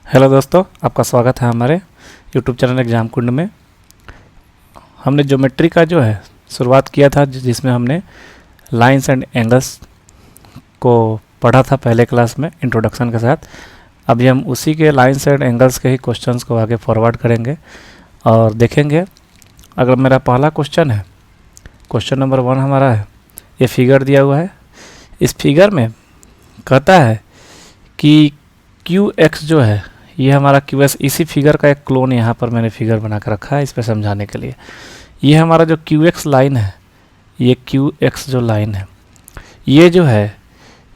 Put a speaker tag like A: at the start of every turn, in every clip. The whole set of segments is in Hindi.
A: हेलो दोस्तों, आपका स्वागत है हमारे यूट्यूब चैनल एग्जाम कुंड में। हमने ज्योमेट्री का जो है शुरुआत किया था, जिसमें हमने लाइंस एंड एंगल्स को पढ़ा था पहले क्लास में इंट्रोडक्शन के साथ। अभी हम उसी के लाइंस एंड एंगल्स के ही क्वेश्चंस को आगे फॉरवर्ड करेंगे और देखेंगे। अगर मेरा पहला क्वेश्चन है, क्वेश्चन नंबर 1 हमारा है, ये फिगर दिया हुआ है। इस फिगर में कहता है कि QX जो है ये हमारा QS, इसी फिगर का एक क्लोन यहाँ पर मैंने फिगर बना कर रखा है इस पर समझाने के लिए। ये हमारा जो QX लाइन है, ये QX जो लाइन है, ये जो है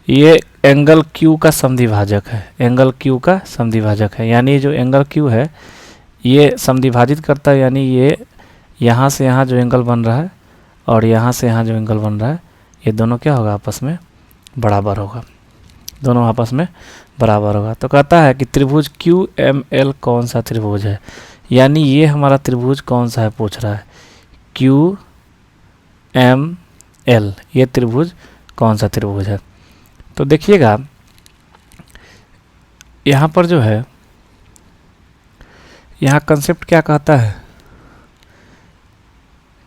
A: ये एंगल Q का समद्विभाजक है। एंगल Q का समद्विभाजक है, यानी जो एंगल Q है ये समद्विभाजित करता है, यानी ये यहाँ से यहाँ जो एंगल बन रहा है और यहाँ से यहाँ जो एंगल बन रहा है, ये दोनों क्या होगा, आपस में बराबर होगा। दोनों आपस में बराबर होगा। तो कहता है कि त्रिभुज QML कौन सा त्रिभुज है, यानी ये हमारा त्रिभुज कौन सा है पूछ रहा है। QML ये त्रिभुज कौन सा त्रिभुज है। तो देखिएगा यहाँ पर जो है, यहाँ कंसेप्ट क्या कहता है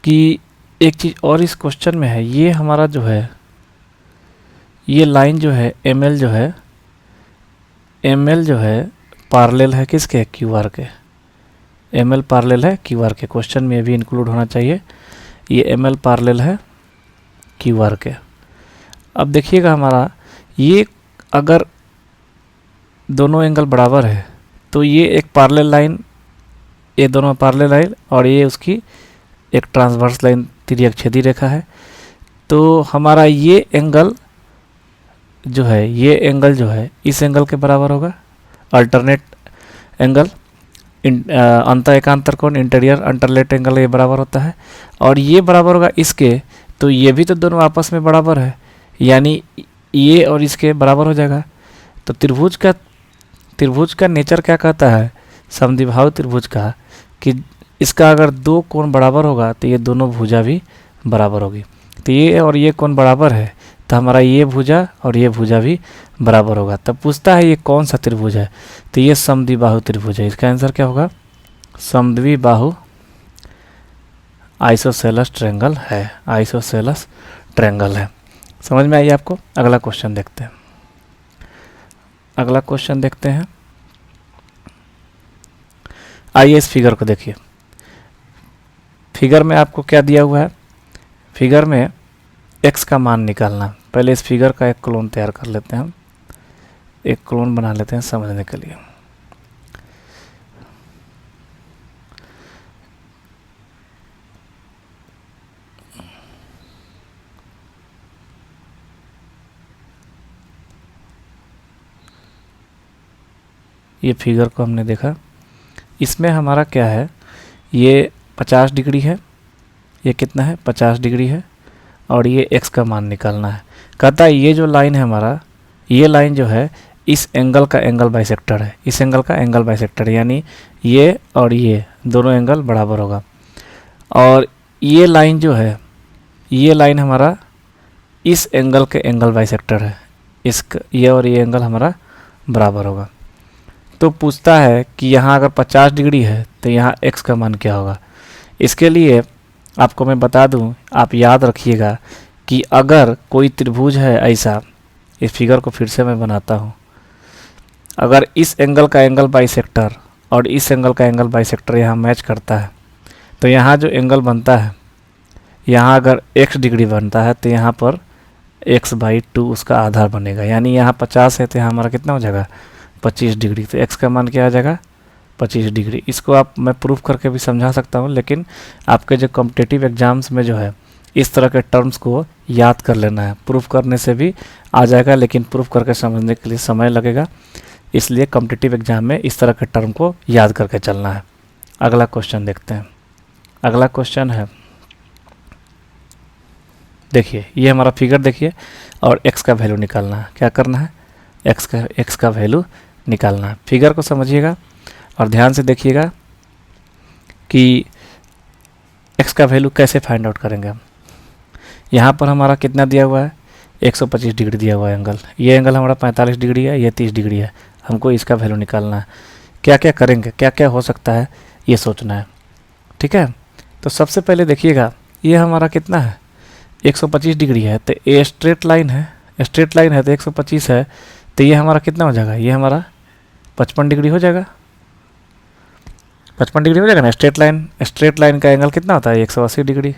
A: कि एक चीज़ और इस क्वेश्चन में है, ये हमारा जो है ये लाइन जो है ML जो है पैरेलल है किसके, QR के। ML पैरेलल है QR के। क्वेश्चन में भी इंक्लूड होना चाहिए, ये ML पैरेलल है QR के। अब देखिएगा हमारा ये अगर दोनों एंगल बराबर है तो ये एक पैरेलल लाइन, ये दोनों पैरेलल लाइन और ये उसकी एक ट्रांसवर्स लाइन तिर्यकछेदी रेखा है। तो हमारा ये एंगल जो है, ये एंगल जो है इस एंगल के बराबर होगा। अल्टरनेट एंगल, अंत एकांतर कोण, इंटीरियर अंटरलेट एंगल ये बराबर होता है और ये बराबर होगा इसके। तो ये भी तो दोनों आपस में बराबर है, यानी ये और इसके बराबर हो जाएगा। तो त्रिभुज का नेचर क्या कहता है, समद्विबाहु त्रिभुज का, कि इसका अगर दो कोण बराबर होगा तो ये दोनों भुजा भी बराबर होगी। तो ये और ये कोण बराबर है तो हमारा ये भुजा और ये भुजा भी बराबर होगा। तब पूछता है ये कौन सा त्रिभुज है, तो ये समद्विबाहु त्रिभुज है। इसका आंसर क्या होगा, समद्विबाहु आइसोसेलेस ट्रायंगल है। आइसोसेलेस ट्रायंगल है। समझ में आई आपको। अगला क्वेश्चन देखते हैं। अगला क्वेश्चन देखते हैं। आइए इस फिगर को देखिए। फिगर में आपको क्या दिया हुआ है, फिगर में x का मान निकालना। पहले इस फिगर का एक क्लोन तैयार कर लेते हैं, हम एक क्लोन बना लेते हैं समझने के लिए। ये फिगर को हमने देखा, इसमें हमारा क्या है, ये 50 डिग्री है, ये कितना है 50 डिग्री है और ये x का मान निकालना है। कहता है ये जो लाइन है हमारा, ये लाइन जो है इस एंगल का एंगल बाइसेक्टर है। इस एंगल का एंगल बाइसेक्टर, यानी ये और ये दोनों एंगल बराबर होगा। और ये लाइन जो है, ये लाइन हमारा इस एंगल के एंगल बाइसेक्टर है। ये और ये एंगल हमारा बराबर होगा। तो पूछता है कि यहाँ अगर 50 डिग्री है तो यहाँ x का मान क्या होगा। इसके लिए आपको मैं बता दूं, आप याद रखिएगा कि अगर कोई त्रिभुज है ऐसा, इस फिगर को फिर से मैं बनाता हूं, अगर इस एंगल का एंगल बाइसेक्टर और इस एंगल का एंगल बाइसेक्टर यहाँ मैच करता है तो यहाँ जो एंगल बनता है, यहाँ अगर x डिग्री बनता है तो यहाँ पर x/2 उसका आधार बनेगा। यानी यहाँ 50 है तो यहाँ हमारा कितना हो जाएगा 25 डिग्री। तो x का मान क्या आ जाएगा 25 डिग्री। इसको आप मैं प्रूफ करके भी समझा सकता हूँ, लेकिन आपके जो कॉम्पिटिटिव एग्जाम्स में जो है इस तरह के टर्म्स को याद कर लेना है। प्रूफ करने से भी आ जाएगा, लेकिन प्रूफ करके समझने के लिए समय लगेगा, इसलिए कॉम्पिटिटिव एग्जाम में इस तरह के टर्म को याद करके चलना है। अगला क्वेश्चन देखते हैं। अगला क्वेश्चन है, देखिए ये हमारा फिगर देखिए और x का वैल्यू निकालना है। क्या करना है, x का वैल्यू निकालना है। फिगर को समझिएगा और ध्यान से देखिएगा कि x का वैल्यू कैसे फाइंड आउट करेंगे हम। यहाँ पर हमारा कितना दिया हुआ है 125 डिग्री दिया हुआ है एंगल। ये एंगल हमारा 45 डिग्री है, ये 30 डिग्री है। हमको इसका वैल्यू निकालना है। क्या क्या करेंगे, क्या क्या हो सकता है, ये सोचना है। ठीक है, तो सबसे पहले देखिएगा ये हमारा कितना है 125 डिग्री है, तो ये स्ट्रेट लाइन है, स्ट्रेट लाइन है तो 125 है, तो ये हमारा कितना हो जाएगा, ये हमारा 55 डिग्री हो जाएगा, 55 डिग्री हो जाएगा ना। स्ट्रेट लाइन का एंगल कितना होता है 180 डिग्री,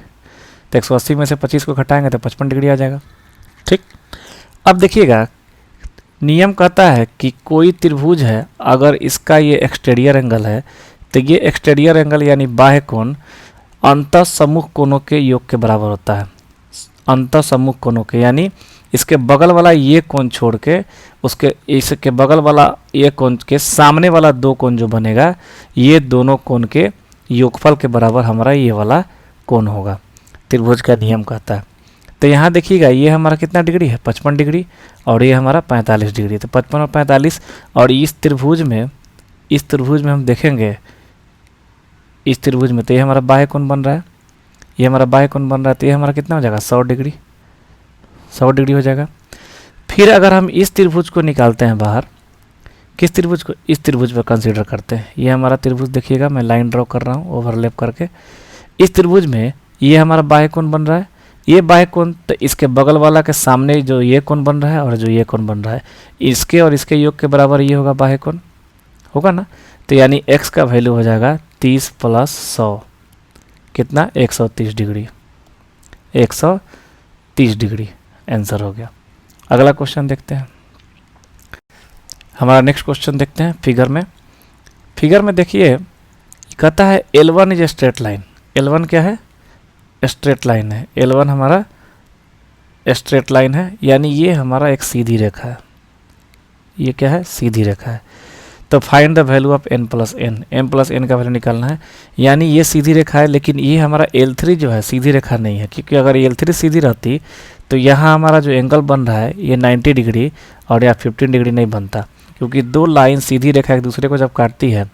A: तो 180 में से 25 को घटाएंगे तो 55 डिग्री आ जाएगा। ठीक, अब देखिएगा नियम कहता है कि कोई त्रिभुज है, अगर इसका ये एक्सटीरियर एंगल है तो ये एक्सटीरियर एंगल यानी बाह्य कोण अंतः सम्मुख कोणों के योग के बराबर होता है। अंतः सम्मुख कोणों के यानी इसके बगल वाला ये कोण छोड़ के इसके बगल वाला ये कोण के सामने वाला दो कोण जो बनेगा, ये दोनों कोण के योगफल के बराबर हमारा ये वाला कोण होगा, त्रिभुज का नियम कहता है। तो यहाँ देखिएगा ये हमारा कितना डिग्री है 55 डिग्री और ये हमारा 45 डिग्री, तो 55 और 45, और इस त्रिभुज में हम देखेंगे, इस त्रिभुज में तो ये हमारा बाह्य कोण बन रहा है, ये हमारा बाह्य कोण बन रहा है, तो ये हमारा कितना हो जाएगा 100 डिग्री, 100 डिग्री हो जाएगा। फिर अगर हम इस त्रिभुज को निकालते हैं बाहर, किस त्रिभुज को, इस त्रिभुज पर कंसीडर करते हैं, ये हमारा त्रिभुज देखिएगा, मैं लाइन ड्रॉ कर रहा हूँ ओवरलैप करके। इस त्रिभुज में ये हमारा बाह्य कोण बन रहा है, ये बाह्य कोण, तो इसके बगल वाला के सामने जो ये कोण बन रहा है और जो ये कोण बन रहा है, इसके और इसके योग के बराबर ये होगा बाह्य कोण, होगा ना। तो यानी x का वैल्यू हो जाएगा 30 + 100 कितना 130 डिग्री, 130 डिग्री आंसर हो गया। अगला क्वेश्चन देखते हैं, हमारा नेक्स्ट क्वेश्चन देखते हैं। फिगर में देखिए कहता है L1 is a straight line. L1 क्या है, स्ट्रेट लाइन है। L1 हमारा स्ट्रेट लाइन है, यानी ये हमारा एक सीधी रेखा है, ये क्या है सीधी रेखा है। तो find the value of n + n, m + n का वैल्यू निकालना है, यानी ये सीधी रेखा है, लेकिन ये हमारा L3 जो है सीधी रेखा नहीं है, क्योंकि अगर L3 सीधी रहती तो यहाँ हमारा जो एंगल बन रहा है ये 90 डिग्री और या 15 डिग्री नहीं बनता, क्योंकि दो लाइन सीधी रेखा एक दूसरे को जब काटती है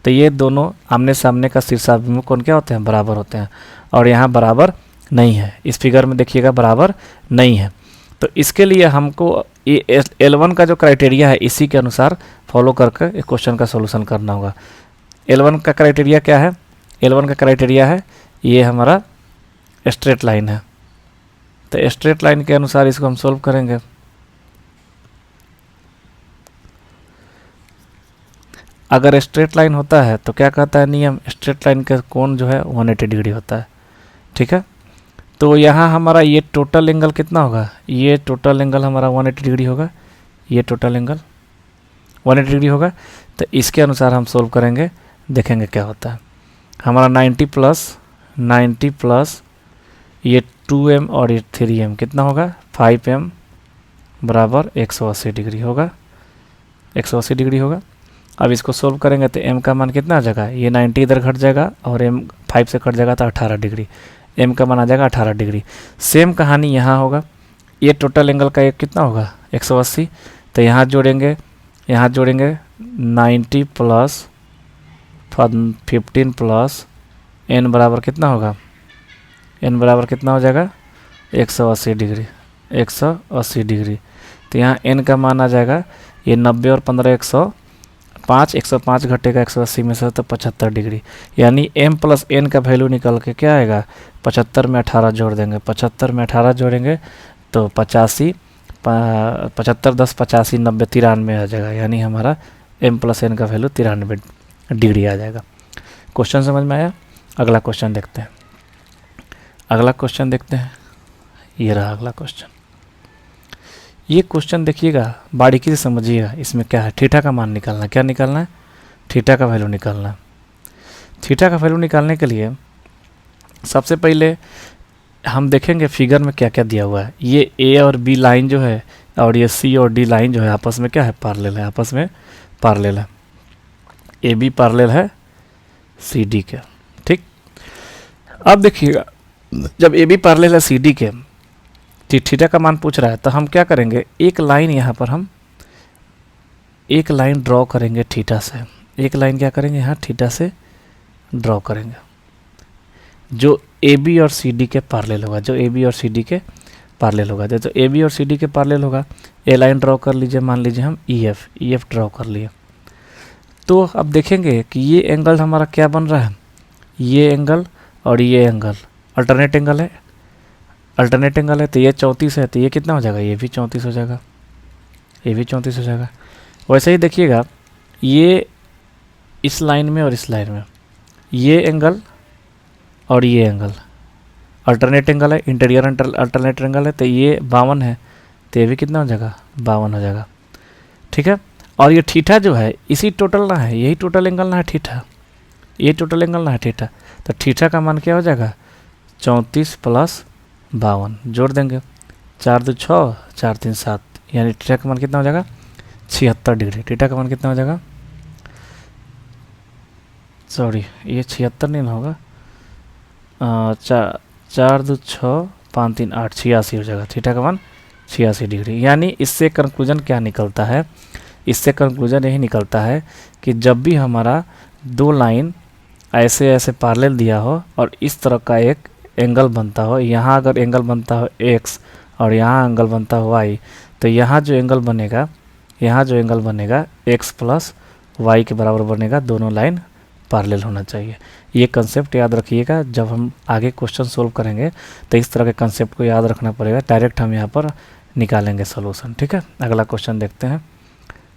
A: तो ये दोनों आमने सामने का शीर्षाभिमुख कोण क्या होते हैं, बराबर होते हैं, और यहाँ बराबर नहीं है। इस फिगर में देखिएगा बराबर नहीं है, तो इसके लिए हमको ये L1 का जो क्राइटेरिया है इसी के अनुसार फॉलो करके इस क्वेश्चन का सॉल्यूशन करना होगा। L1 का क्राइटेरिया क्या है, L1 का क्राइटेरिया है ये हमारा स्ट्रेट लाइन है, तो स्ट्रेट लाइन के अनुसार इसको हम सोल्व करेंगे। अगर स्ट्रेट लाइन होता है तो क्या कहता है नियम, स्ट्रेट लाइन का कोण जो है 180 डिग्री होता है। ठीक है, तो यहाँ हमारा ये टोटल एंगल कितना होगा, ये टोटल एंगल हमारा 180 डिग्री होगा, ये टोटल एंगल 180 डिग्री होगा। तो इसके अनुसार हम सोल्व करेंगे, देखेंगे क्या होता है। हमारा 90 प्लस ये 2m और ये 3m कितना होगा 5m बराबर 180 डिग्री होगा, 180 डिग्री होगा। अब इसको सोल्व करेंगे तो m का मान कितना आ जाएगा, ये 90 इधर घट जाएगा और m 5 से कट जाएगा तो 18 डिग्री, m का मान आ जाएगा 18 डिग्री। सेम कहानी यहाँ होगा, ये टोटल एंगल का एक कितना होगा 180, तो यहाँ जोड़ेंगे 90 प्लस 15 प्लस n बराबर कितना होगा, n बराबर कितना हो जाएगा 180 डिग्री, 180 डिग्री। तो यहाँ n का मान आ जाएगा ये 90 और 15 105, 105 घटेगा 180 में से तो 75 डिग्री, यानी m + n का वैल्यू निकल के क्या आएगा 75 में 18 जोड़ देंगे, 75 में 18 जोड़ेंगे तो 85, 75 10 85 90 93 आ जाएगा, यानी हमारा m + n का वैल्यू 93 डिग्री आ जाएगा। क्वेश्चन समझ में आया। अगला क्वेश्चन देखते हैं, ये रहा अगला क्वेश्चन। ये क्वेश्चन देखिएगा बारीकी से समझिएगा, इसमें क्या है थीटा का मान निकालना, क्या निकालना है थीटा का वैल्यू निकालना। थीटा का वैल्यू निकालने के लिए सबसे पहले हम देखेंगे फिगर में क्या क्या दिया हुआ है। ये ए और बी लाइन जो है और ये सी और डी लाइन जो है आपस में क्या है पैरेलल है, आपस में पैरेलल है, ए बी पैरेलल है सी डी के। ठीक, अब देखिएगा जब ए बी पैरेलल है सी डी के, थीटा का मान पूछ रहा है, तो हम क्या करेंगे एक लाइन यहाँ पर हम एक लाइन ड्रॉ करेंगे थीटा से, एक लाइन क्या करेंगे यहाँ थीटा से ड्रॉ करेंगे जो ए बी और सी डी के पैरेलल होगा, जो ए बी और सी डी के पैरेलल होगा। तो ए बी और सी डी के पैरेलल होगा, ए लाइन ड्रॉ कर लीजिए, मान लीजिए हम ई एफ ड्रॉ कर लिए। तो अब देखेंगे कि ये एंगल हमारा क्या बन रहा है, ये एंगल और ये एंगल अल्टरनेट एंगल है, अल्टरनेट एंगल है, तो ये 34 है, तो ये कितना हो जाएगा, ये भी 34 हो जाएगा, ये भी 34 हो जाएगा। वैसे ही देखिएगा ये इस लाइन में और इस लाइन में ये एंगल और ये एंगल अल्टरनेट एंगल है, इंटीरियर अल्टरनेट एंगल है, तो ये 52 है, तो ये भी कितना हो जाएगा, 52 हो जाएगा। ठीक है, और ये थीटा जो है इसी टोटल ना है, यही टोटल एंगल ना है थीटा, ये टोटल एंगल ना है थीटा, तो थीटा का मान क्या हो जाएगा, 34 + 52 जोड़ देंगे, 4 2 6 4 3 7, यानी थीटा का मान कितना हो जाएगा, 76 डिग्री। थीटा का मान कितना हो जाएगा, सॉरी ये 76 नहीं ना होगा, 4 2 6 5 3 8 86 हो जाएगा, थीटा का मान 86 डिग्री। यानी इससे कंक्लूजन क्या निकलता है, इससे कंक्लूजन यही निकलता है कि जब भी हमारा दो लाइन ऐसे ऐसे पैरेलल दिया हो और इस तरह का एक एंगल बनता हो, यहाँ अगर एंगल बनता हो x और यहाँ एंगल बनता हो y, तो यहाँ जो एंगल बनेगा, यहाँ जो एंगल बनेगा x + y के बराबर बनेगा, दोनों लाइन पैरेलल होना चाहिए। ये कंसेप्ट याद रखिएगा, जब हम आगे क्वेश्चन सोल्व करेंगे तो इस तरह के कंसेप्ट को याद रखना पड़ेगा, डायरेक्ट हम यहाँ पर निकालेंगे सॉल्यूशन। ठीक है, अगला क्वेश्चन देखते हैं।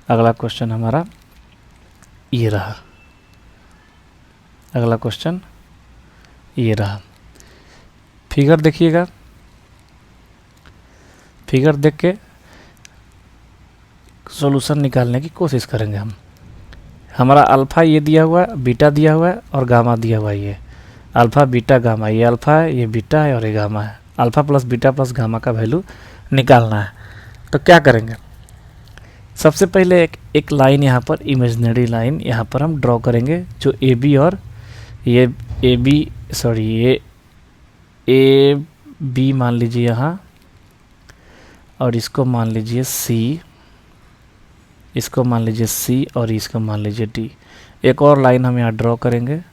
A: अगला क्वेश्चन हमारा ये रहा, अगला क्वेश्चन ये रहा। फिगर देखिएगा, फिगर देख के सॉल्यूशन निकालने की कोशिश करेंगे हम। हमारा अल्फ़ा ये दिया हुआ है, बीटा दिया हुआ है और गामा दिया हुआ है, ये अल्फ़ा बीटा गामा, ये अल्फ़ा है, ये बीटा है और ये गामा है। अल्फ़ा + बीटा + गामा का वैल्यू निकालना है। तो क्या करेंगे, सबसे पहले एक लाइन यहाँ पर, इमेजिनरी लाइन यहाँ पर हम ड्रॉ करेंगे, जो ए बी और ये ए बी सॉरी ये ए बी मान लीजिए यहाँ, और इसको मान लीजिए सी, इसको मान लीजिए सी और इसको मान लीजिए डी। एक और लाइन हम यहाँ ड्रॉ करेंगे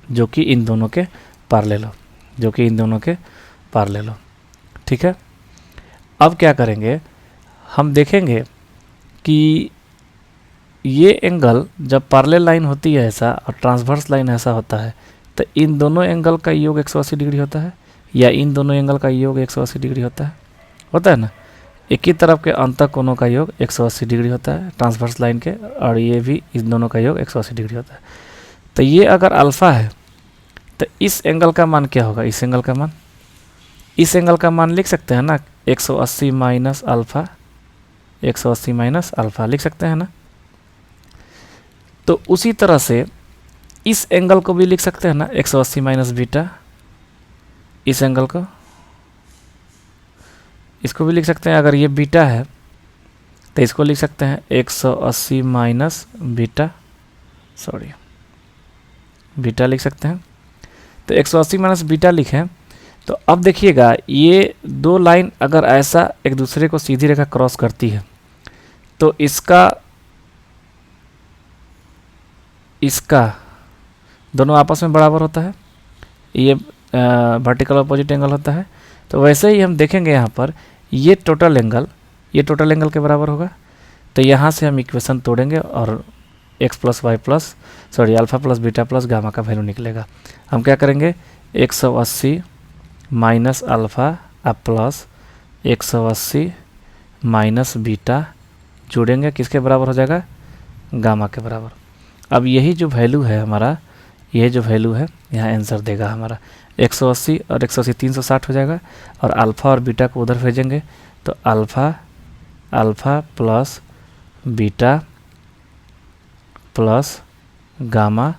A: जो कि इन दोनों के पैरेलल हो, जो कि इन दोनों के पैरेलल हो। ठीक है, अब क्या करेंगे, हम देखेंगे कि ये एंगल जब पैरेलल लाइन होती है ऐसा और ट्रांसवर्स लाइन ऐसा होता है, तो इन दोनों एंगल का योग 180 डिग्री होता है, या इन दोनों एंगल का योग 180 डिग्री होता है ना। एक ही तरफ के अंतःकोणों का योग 180 डिग्री होता है ट्रांसवर्स लाइन के, और ये भी इस दोनों का योग 180 डिग्री होता है। तो ये अगर अल्फ़ा है तो इस एंगल का मान क्या होगा, इस एंगल का मान, इस एंगल का मान लिख सकते हैं ना, 180 - अल्फ़ा, 180 - अल्फ़ा लिख सकते हैं ना। तो उसी तरह से इस एंगल को भी लिख सकते हैं ना, 180 - बीटा, इस एंगल को, इसको भी लिख सकते हैं। अगर ये बीटा है तो इसको लिख सकते हैं 180 - बीटा, सॉरी बीटा लिख सकते हैं। तो 180 - बीटा लिखें तो अब देखिएगा ये दो लाइन अगर ऐसा एक दूसरे को सीधी रेखा क्रॉस करती है तो इसका दोनों आपस में बराबर होता है, ये वर्टिकल अपोजिट एंगल होता है। तो वैसे ही हम देखेंगे यहाँ पर ये टोटल एंगल के बराबर होगा। तो यहाँ से हम इक्वेशन तोड़ेंगे और x + y + sorry alpha + beta + gamma का वैल्यू निकलेगा। हम क्या करेंगे, 180 - अल्फ़ा प्लस 180 - बीटा जोड़ेंगे, किसके बराबर हो जाएगा, गामा के बराबर। अब यही जो वैल्यू है हमारा, यह जो वैल्यू है यहाँ आंसर देगा हमारा 180 और 180 360 हो जाएगा, और अल्फ़ा और बीटा को उधर भेजेंगे तो alpha plus beta plus gamma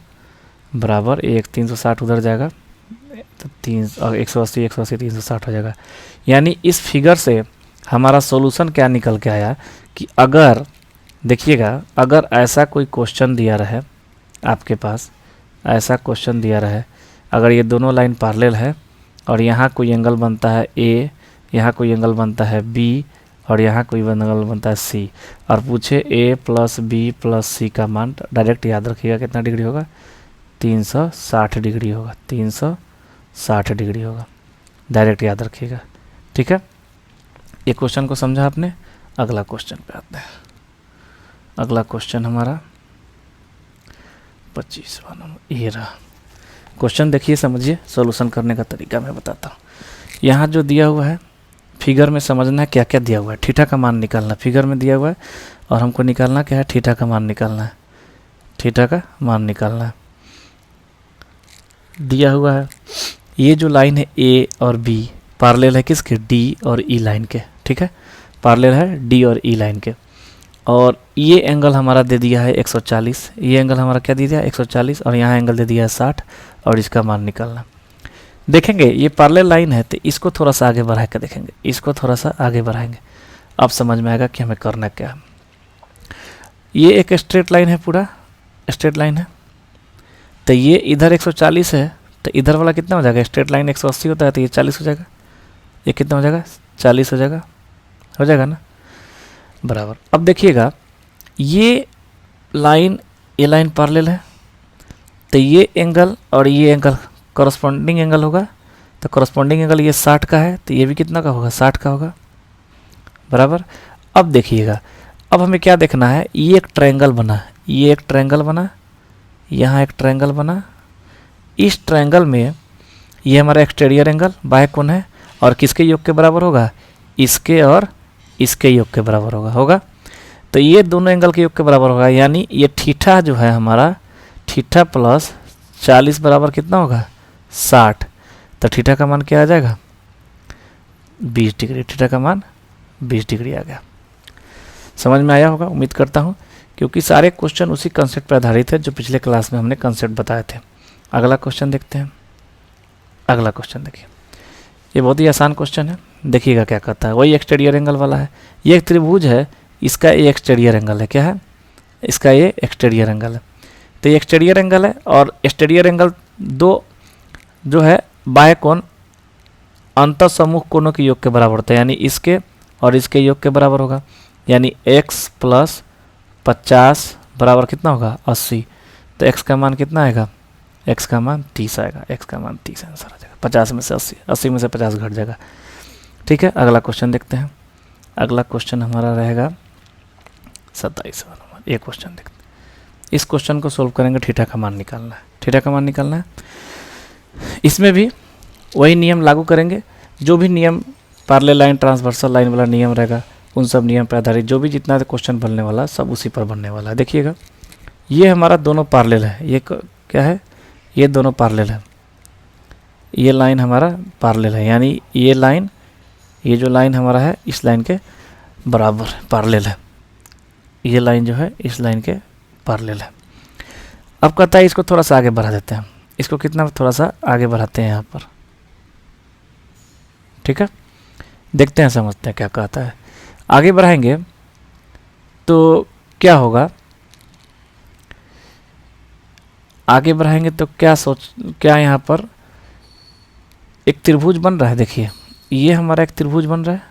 A: बराबर 360 उधर जाएगा तो 180 360 हो जाएगा। यानी इस फिगर से हमारा सॉल्यूशन क्या निकल के आया कि अगर देखिएगा, अगर ऐसा कोई क्वेश्चन दिया रहे आपके पास, ऐसा क्वेश्चन दिया रहे, अगर ये दोनों लाइन पैरेलल है और यहाँ कोई एंगल बनता है ए, यहाँ कोई एंगल बनता है बी और यहाँ कोई एंगल बनता है सी, और पूछे a + b + c का मान, डायरेक्ट याद रखिएगा कितना डिग्री होगा, 360 डिग्री होगा, 360 डिग्री होगा, डायरेक्ट याद रखिएगा। ठीक है, ये क्वेश्चन को समझा आपने। अगला क्वेश्चन पे आते हैं। अगला क्वेश्चन हमारा 25वां नंबर ये रहा। क्वेश्चन देखिए, समझिए, सॉल्यूशन करने का तरीका मैं बताता हूँ। यहाँ जो दिया हुआ है फिगर में समझना है क्या क्या दिया हुआ है। थीटा का मान निकालना, फिगर में दिया हुआ है और हमको निकालना क्या है, थीटा का मान निकालना है। थीटा का मान निकालना है, दिया हुआ है। ये जो लाइन है ए और बी पैरेलल है किसके, डी और ई लाइन के, ठीक है, पैरेलल है डी और ई लाइन के। और ये एंगल हमारा दे दिया है 140, ये एंगल हमारा क्या दे दिया है 140, और यहाँ एंगल दे दिया है 60, और इसका मान निकालना। देखेंगे ये पैरेलल लाइन है तो इसको थोड़ा सा आगे बढ़ा के देखेंगे, इसको थोड़ा सा आगे बढ़ाएंगे, अब समझ में आएगा कि हमें करना क्या है। ये एक स्ट्रेट लाइन है, पूरा स्ट्रेट लाइन है, तो ये इधर 140 है, तो इधर वाला कितना हो जाएगा, स्ट्रेट लाइन 180 होता है तो ये 40 हो जाएगा, ये कितना हो जाएगा 40 हो जाएगा ना, बराबर। अब देखिएगा ये लाइन पैरेलल है, तो ये एंगल और ये एंगल कॉरस्पॉन्डिंग एंगल होगा, तो कॉरस्पॉन्डिंग एंगल ये 60 का है, तो ये भी कितना का होगा, 60 का होगा, बराबर। अब देखिएगा, अब हमें क्या देखना है, ये एक ट्रायंगल बना, ये एक ट्रायंगल बना, यहाँ एक ट्रायंगल बना, इस ट्रायंगल में ये हमारा एक्सटीरियर एंगल बाह्य कोण है, और किसके योग के बराबर होगा, इसके और इसके योग के बराबर होगा। तो ये दोनों एंगल के योग के बराबर होगा, यानी ये थीटा जो है हमारा, थीटा प्लस 40 बराबर कितना होगा 60, तो थीटा का मान क्या आ जाएगा 20 डिग्री, थीटा का मान 20 डिग्री आ गया। समझ में आया होगा उम्मीद करता हूँ, क्योंकि सारे क्वेश्चन उसी कंसेप्ट पर आधारित है जो पिछले क्लास में हमने कंसेप्ट बताए थे। अगला क्वेश्चन देखते हैं। अगला क्वेश्चन देखिए, ये बहुत ही आसान क्वेश्चन है, देखिएगा क्या कहता है। वही एक्सटीरियर एंगल वाला है, ये एक त्रिभुज है, इसका ये एक्सटीरियर एंगल है, क्या है, इसका ये एक्सटीरियर एंगल है। तो ये एक्सटीरियर एंगल है, और एक्सटीरियर एंगल दो जो है बाह्य कोण अंतर समूह कोणों के योग के बराबर होता है, यानी इसके और इसके योग के बराबर होगा, यानी x प्लस 50 बराबर कितना होगा 80। तो x का मान कितना आएगा, x का मान 30 आएगा, x का मान 30 आंसर आ जाएगा। 50 में से 80, 80 में से 50 घट जाएगा, ठीक है। अगला क्वेश्चन देखते हैं। अगला क्वेश्चन हमारा रहेगा 27वां नंबर, ये क्वेश्चन देखते हैं। इस क्वेश्चन को सोल्व करेंगे, थीटा का मान निकालना है, थीटा का मान निकालना है। इसमें भी वही नियम लागू करेंगे, जो भी नियम पैरेलल लाइन ट्रांसवर्सल लाइन वाला नियम रहेगा, उन सब नियम पर आधारित जो भी जितना क्वेश्चन बनने वाला सब उसी पर बनने वाला है। देखिएगा ये हमारा दोनों पैरेलल है, ये क्या है, ये दोनों पैरेलल है, ये लाइन हमारा पैरेलल है, यानी ये लाइन, ये जो लाइन हमारा है इस लाइन के बराबर पैरेलल है, ये लाइन जो है इस लाइन के पैरेलल है। अब कहता है इसको थोड़ा सा आगे बढ़ा देते हैं, इसको कितना थोड़ा सा आगे बढ़ाते हैं यहाँ पर, ठीक है। देखते हैं, समझते हैं क्या कहता है। आगे बढ़ाएंगे तो क्या होगा, आगे बढ़ाएंगे तो क्या यहाँ पर एक त्रिभुज बन रहा है। देखिए ये हमारा एक त्रिभुज बन रहा है,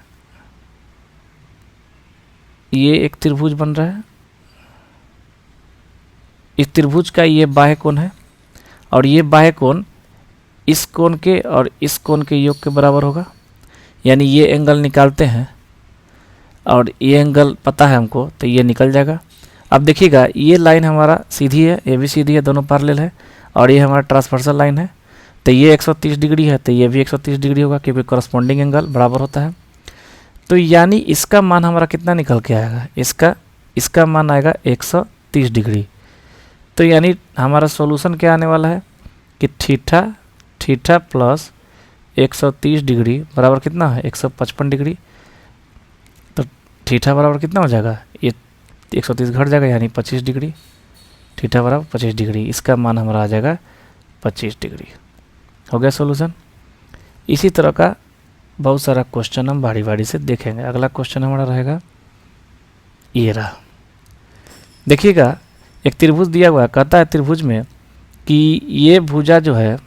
A: ये एक त्रिभुज बन रहा है, इस त्रिभुज का ये बाह्य कोण है, और ये बाह्य कोण इस कोण के और इस कोण के योग के बराबर होगा, यानी ये एंगल निकालते हैं और ये एंगल पता है हमको, तो ये निकल जाएगा। अब देखिएगा ये लाइन हमारा सीधी है, ये भी सीधी है, दोनों पैरेलल है, और ये हमारा ट्रांसवर्सल लाइन है, तो ये 130 डिग्री है, तो ये भी 130 डिग्री होगा, क्योंकि कॉरस्पॉन्डिंग एंगल बराबर होता है। तो यानी इसका मान हमारा कितना निकल के आएगा, इसका मान आएगा 130 डिग्री। तो यानी हमारा सॉल्यूशन क्या आने वाला है कि थीटा प्लस 130 डिग्री बराबर कितना है 155 डिग्री। तो थीटा बराबर कितना हो जाएगा, ये 130 घट जाएगा, यानी 25 डिग्री, थीटा बराबर 25 डिग्री, इसका मान हमारा आ जाएगा 25 डिग्री। हो गया सॉल्यूशन। इसी तरह का बहुत सारा क्वेश्चन हम बारी बारी से देखेंगे। अगला क्वेश्चन हमारा रहेगा ये रहा। देखिएगा एक त्रिभुज दिया हुआ है, कहता है त्रिभुज में कि ये भुजा जो है,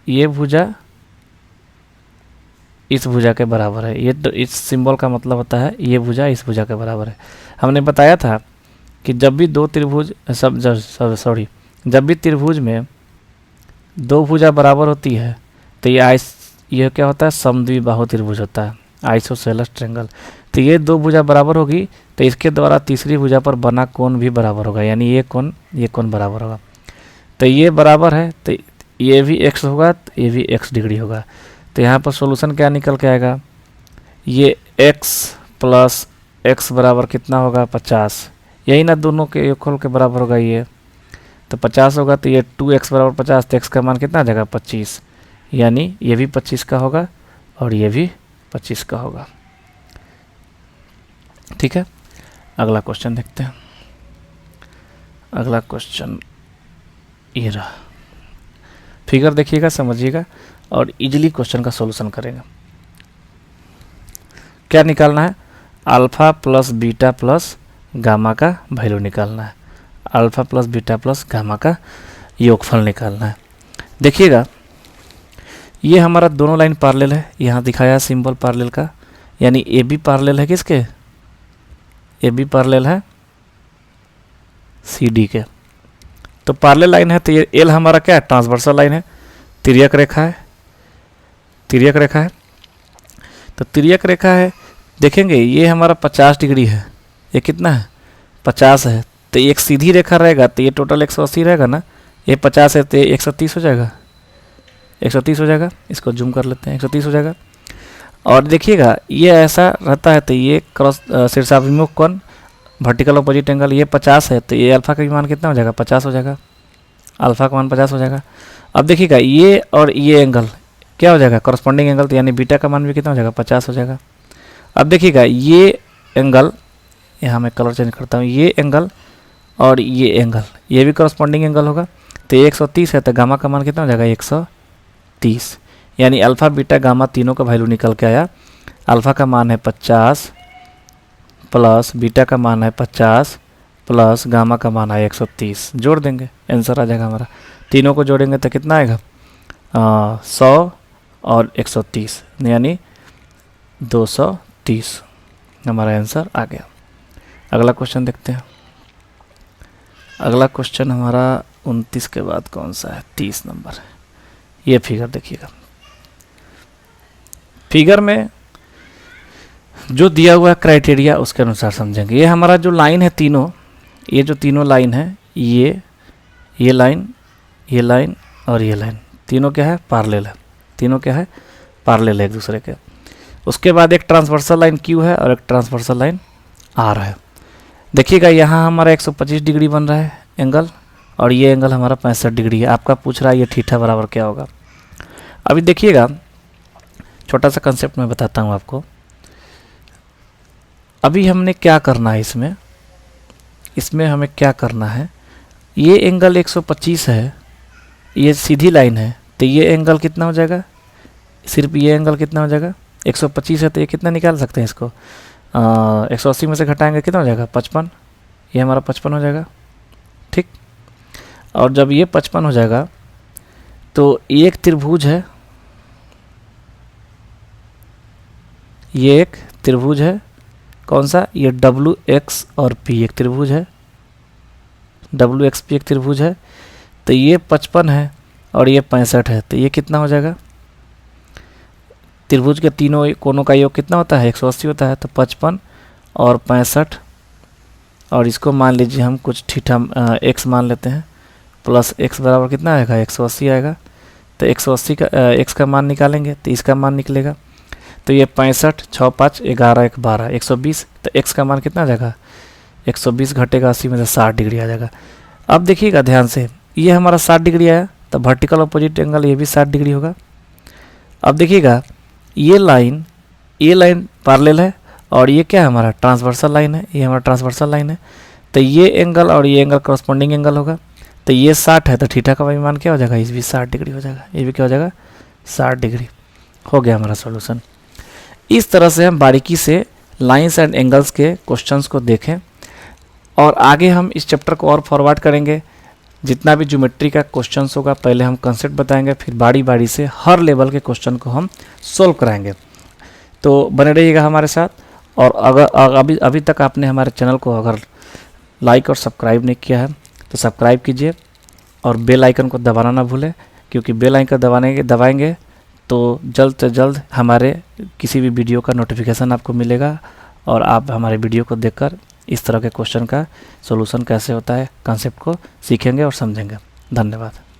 A: ये भुजा इस भुजा के बराबर है। ये इस सिंबल का मतलब होता है ये भुजा इस भुजा के बराबर है। हमने बताया था कि जब भी दो त्रिभुज जब भी त्रिभुज में दो भुजा बराबर होती है तो ये क्या होता है, समद्विबाहु त्रिभुज होता है, आइसोसेलेस ट्रायंगल। तो ये दो भुजा बराबर होगी तो इसके द्वारा तीसरी भुजा पर बना कोण भी बराबर होगा, यानी ये कोण बराबर होगा। तो ये बराबर है, तो ये भी x होगा, तो ये भी x डिग्री होगा। तो यहाँ पर सॉल्यूशन क्या निकल के आएगा, ये x प्लस x बराबर कितना होगा 50, यही ना दोनों के योगफल के बराबर होगा ये, तो 50 होगा, तो ये 2x बराबर 50, तो x का मान कितना आ जाएगा 25, यानी ये भी 25 का होगा और ये भी 25 का होगा। ठीक है, अगला क्वेश्चन देखते हैं। अगला क्वेश्चन ये रहा, फिगर देखिएगा, समझिएगा और इजीली क्वेश्चन का सॉल्यूशन करेंगे। क्या निकालना है, alpha plus beta plus gamma का वैल्यू निकालना है, alpha plus beta plus gamma का योगफल निकालना है। देखिएगा ये हमारा दोनों लाइन पैरेलल है, यहाँ दिखाया सिंबल पैरेलल का, यानी ए बी पैरेलल है किसके, ए बी पैरेलल है सी डी के। तो पैरेलल लाइन है, तो ये एल हमारा क्या है, ट्रांसवर्सल लाइन है, तिर्यक रेखा है, तिर्यक रेखा है। तो तिर्यक रेखा है, देखेंगे ये हमारा 50 डिग्री है, ये कितना है 50 है, तो एक सीधी रेखा रहेगा, तो ये टोटल 180 रहेगा ना, ये 50 है तो ये 130 हो जाएगा, 130 हो जाएगा। इसको जूम कर लेते हैं, 130 हो जाएगा। और देखिएगा ये ऐसा रहता है, तो ये क्रॉस शीर्षाभिमुख कोण वर्टिकल अपोजिट एंगल ये 50 है, तो ये अल्फा का भी मान कितना हो जाएगा 50 हो जाएगा, अल्फा का मान 50 हो जाएगा। अब देखिएगा ये और ये एंगल क्या हो जाएगा कॉरस्पॉन्डिंग एंगल, तो यानी बीटा का मान भी कितना हो जाएगा 50 हो जाएगा। अब देखिएगा ये एंगल, यहाँ मैं कलर चेंज करता हूँ, ये एंगल और ये एंगल ये भी कॉरस्पॉन्डिंग एंगल होगा, तो 130 है, तो गामा का मान कितना हो जाएगा 130, यानी अल्फा बीटा गामा तीनों का वैल्यू निकल के आया। अल्फा का मान है 50 प्लस बीटा का मान है 50 प्लस गामा का मान है 130, जोड़ देंगे आंसर आ जाएगा हमारा। तीनों को जोड़ेंगे तो कितना आएगा 100 और 130 यानी 230, हमारा आंसर आ गया। अगला क्वेश्चन देखते हैं। अगला क्वेश्चन हमारा 29 के बाद कौन सा है, 30 नंबर है। ये फिगर देखिएगा, फिगर में जो दिया हुआ क्राइटेरिया उसके अनुसार समझेंगे। ये हमारा जो लाइन है तीनों, ये जो तीनों लाइन है, ये लाइन, ये लाइन और ये लाइन, तीनों क्या है पैरेलल है, तीनों क्या है पैरेलल है एक दूसरे के। उसके बाद एक ट्रांसवर्सल लाइन क्यू है और एक ट्रांसवर्सल लाइन आर है। देखिएगा यहाँ हमारा 125 डिग्री बन रहा है एंगल, और ये एंगल हमारा 65 डिग्री है। आपका पूछ रहा है ये थीटा बराबर क्या होगा। अभी देखिएगा छोटा सा कंसेप्ट मैं बताता हूँ आपको। अभी हमने क्या करना है इसमें हमें क्या करना है, ये एंगल 125 है, ये सीधी लाइन है, तो ये एंगल कितना हो जाएगा, सिर्फ ये एंगल कितना हो जाएगा 125 है, तो ये कितना निकाल सकते हैं इसको 180 में से घटाएंगे कितना हो जाएगा 55, ये हमारा 55 हो जाएगा। ठीक, और जब ये 55 हो जाएगा तो एक त्रिभुज है, ये एक त्रिभुज है, कौन सा, ये डब्ल्यू एक्स और पी एक त्रिभुज है, डब्ल्यू एक्स पी एक त्रिभुज है। तो ये 55 है और ये 65 है, तो ये कितना हो जाएगा, त्रिभुज के तीनों कोनों का योग कितना होता है 180 होता है, तो 55 और 65, और इसको मान लीजिए हम कुछ थीटा एक्स मान लेते हैं, प्लस एक्स बराबर कितना आएगा 180 आएगा। तो 180 का एक्स का मान निकालेंगे तो इसका मान निकलेगा, तो ये 65 6 5 11 1 12 120, तो एक्स का मान कितना आ जाएगा 120 घटेगा 80 में से 60 डिग्री आ जाएगा। अब देखिएगा ध्यान से, ये हमारा 60 डिग्री आया, तो वर्टिकल अपोजिट एंगल ये भी 60 डिग्री होगा। अब देखिएगा ये लाइन पैरेलल है और ये क्या है हमारा ट्रांसवर्सल लाइन है, ये हमारा ट्रांसवर्सल लाइन है, तो ये एंगल और ये एंगल कॉरस्पॉन्डिंग एंगल होगा। तो ये 60 है, तो थीटा का मान क्या हो जाएगा, ये भी 60 डिग्री हो जाएगा, ये भी क्या हो जाएगा 60 डिग्री। हो गया हमारा सॉल्यूशन। इस तरह से हम बारीकी से लाइंस एंड एंगल्स के क्वेश्चंस को देखें, और आगे हम इस चैप्टर को और फॉरवर्ड करेंगे। जितना भी ज्योमेट्री का क्वेश्चंस होगा पहले हम कंसेप्ट बताएंगे, फिर बारी बारी से हर लेवल के क्वेश्चन को हम सोल्व कराएंगे। तो बने रहिएगा हमारे साथ, और अगर अभी तक आपने हमारे चैनल को अगर लाइक और सब्सक्राइब नहीं किया है तो सब्सक्राइब कीजिए, और बेल आइकन को दबाना ना भूलें, क्योंकि बेल आइकन दबाएंगे तो जल्द से जल्द हमारे किसी भी वीडियो का नोटिफिकेशन आपको मिलेगा, और आप हमारे वीडियो को देखकर इस तरह के क्वेश्चन का सॉल्यूशन कैसे होता है कंसेप्ट को सीखेंगे और समझेंगे। धन्यवाद।